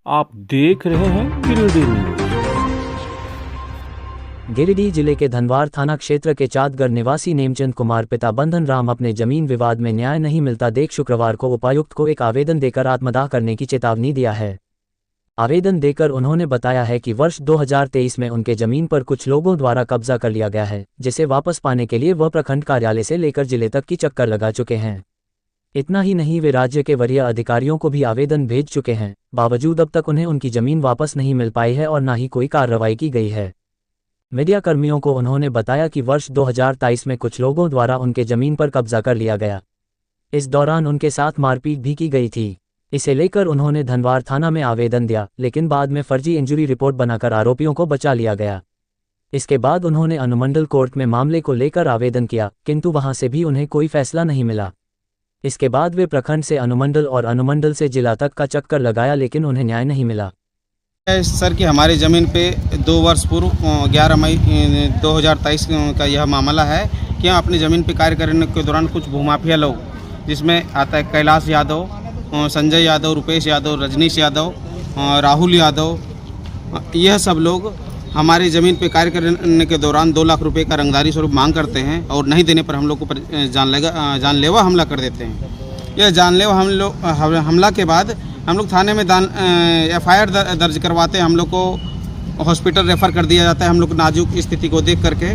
आप देख रहे हैं गिरिडीह न्यूज। गिरिडीह जिले के धनवार थाना क्षेत्र के चाँदगढ़ निवासी नेमचंद कुमार पिता बंधन राम अपने जमीन विवाद में न्याय नहीं मिलता देख शुक्रवार को उपायुक्त को एक आवेदन देकर आत्मदाह करने की चेतावनी दिया है। आवेदन देकर उन्होंने बताया है कि वर्ष 2023 में उनके जमीन पर कुछ लोगों द्वारा कब्जा कर लिया गया है, जिसे वापस पाने के लिए वह प्रखंड कार्यालय से लेकर जिले तक की चक्कर लगा चुके हैं। इतना ही नहीं, वे राज्य के वरीय अधिकारियों को भी आवेदन भेज चुके हैं, बावजूद अब तक उन्हें उनकी जमीन वापस नहीं मिल पाई है और न ही कोई कार्रवाई की गई है। मीडिया कर्मियों को उन्होंने बताया कि वर्ष 2023 में कुछ लोगों द्वारा उनके जमीन पर कब्जा कर लिया गया। इस दौरान उनके साथ मारपीट भी की गई थी। इसे लेकर उन्होंने धनवार थाना में आवेदन दिया, लेकिन बाद में फर्जी इंजरी रिपोर्ट बनाकर आरोपियों को बचा लिया गया। इसके बाद उन्होंने अनुमंडल कोर्ट में मामले को लेकर आवेदन किया, किंतु वहां से भी उन्हें कोई फैसला नहीं मिला। इसके बाद वे प्रखंड से अनुमंडल और अनुमंडल से जिला तक का चक्कर लगाया, लेकिन उन्हें न्याय नहीं मिला। सर कि हमारी ज़मीन पे 2 वर्ष पूर्व 11 मई 2023 का यह मामला है कि हम अपनी ज़मीन पे कार्य करने के दौरान कुछ भूमाफिया लोग, जिसमें आता है कैलाश यादव, संजय यादव, रुपेश यादव, रजनीश यादव, राहुल यादव, यह सब लोग हमारी ज़मीन पे कार्य करने के दौरान 2 लाख रुपए का रंगदारी स्वरूप मांग करते हैं और नहीं देने पर हम लोग को जानलेवा हमला कर देते हैं। यह जानलेवा हमला के बाद हम लोग थाने में FIR दर्ज करवाते हैं। हम लोग को हॉस्पिटल रेफ़र कर दिया जाता है, हम लोग नाजुक स्थिति को देख करके।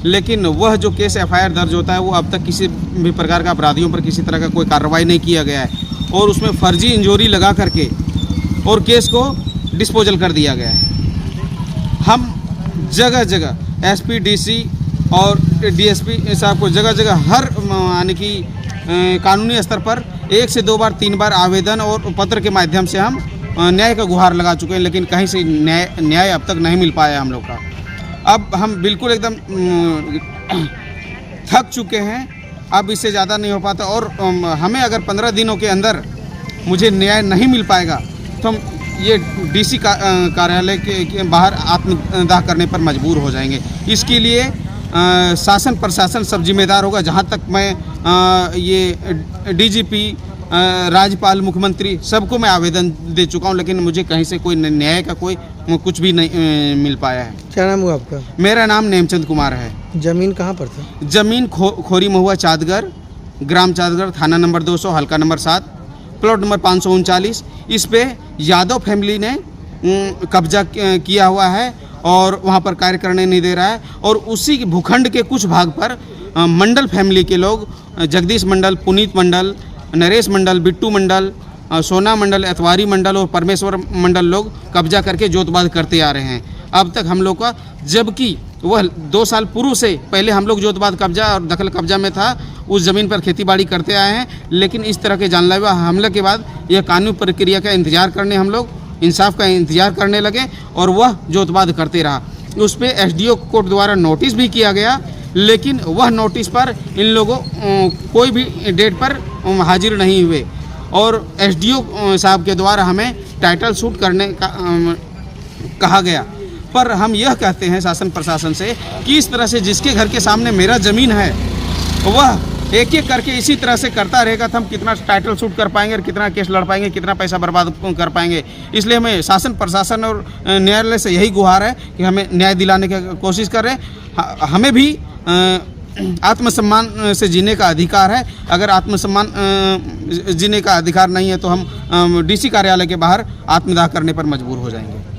लेकिन वह जो केस FIR दर्ज होता है वो अब तक किसी भी प्रकार का अपराधियों पर किसी तरह का कोई कार्रवाई नहीं किया गया है और उसमें फर्जी इंजोरी लगा करके और केस को डिस्पोजल कर दिया गया है। हम जगह जगह SP DC और DSP साहब को जगह जगह हर यानी कि कानूनी स्तर पर 1 से 2 बार 3 बार आवेदन और पत्र के माध्यम से हम न्याय का गुहार लगा चुके हैं, लेकिन कहीं से न्याय अब तक नहीं मिल पाया हम लोग का। अब हम बिल्कुल एकदम थक चुके हैं, अब इससे ज़्यादा नहीं हो पाता और हमें अगर 15 दिनों के अंदर मुझे न्याय नहीं मिल पाएगा तो हम ये DC कार्यालय के बाहर आत्मदाह करने पर मजबूर हो जाएंगे। इसके लिए शासन प्रशासन सब जिम्मेदार होगा। जहाँ तक मैं ये DGP, राज्यपाल, मुख्यमंत्री सबको मैं आवेदन दे चुका हूँ, लेकिन मुझे कहीं से कोई न्याय का कोई कुछ भी नहीं मिल पाया है। क्या नाम हुआ आपका? मेरा नाम नेमचंद कुमार है। जमीन कहाँ पर था? जमीन खोरी महुआ चाँदगढ़, ग्राम चाँदगढ़, थाना नंबर 200, हल्का नंबर 7, प्लॉट नंबर 539। इस पे यादव फैमिली ने कब्जा किया हुआ है और वहाँ पर कार्य करने नहीं दे रहा है। और उसी भूखंड के कुछ भाग पर मंडल फैमिली के लोग, जगदीश मंडल, पुनीत मंडल, नरेश मंडल, बिट्टू मंडल, सोना मंडल, एतवारी मंडल और परमेश्वर मंडल लोग कब्जा करके जोतबाद करते आ रहे हैं अब तक हम लोग का। जबकि वह 2 साल पूर्व से पहले हम लोग जोतबाद कब्जा और दखल कब्जा में था, उस ज़मीन पर खेतीबाड़ी करते आए हैं। लेकिन इस तरह के जानलेवा हमले के बाद यह कानूनी प्रक्रिया का इंतजार करने, हम लोग इंसाफ का इंतजार करने लगे और वह जोतबाद करते रहा। उस पर SDO कोर्ट द्वारा नोटिस भी किया गया, लेकिन वह नोटिस पर इन लोगों कोई भी डेट पर हाजिर नहीं हुए और SDO साहब के द्वारा हमें टाइटल शूट करने का कहा गया। पर हम यह कहते हैं शासन प्रशासन से कि इस तरह से जिसके घर के सामने मेरा ज़मीन है वह एक एक करके इसी तरह से करता रहेगा तो हम कितना टाइटल शूट कर पाएंगे और कितना केस लड़ पाएंगे, कितना पैसा बर्बाद कर पाएंगे। इसलिए हमें शासन प्रशासन और न्यायालय से यही गुहार है कि हमें न्याय दिलाने की कोशिश करें। हमें भी आत्मसम्मान से जीने का अधिकार है। अगर आत्मसम्मान जीने का अधिकार नहीं है तो हम DC कार्यालय के बाहर आत्मदाह करने पर मजबूर हो जाएंगे।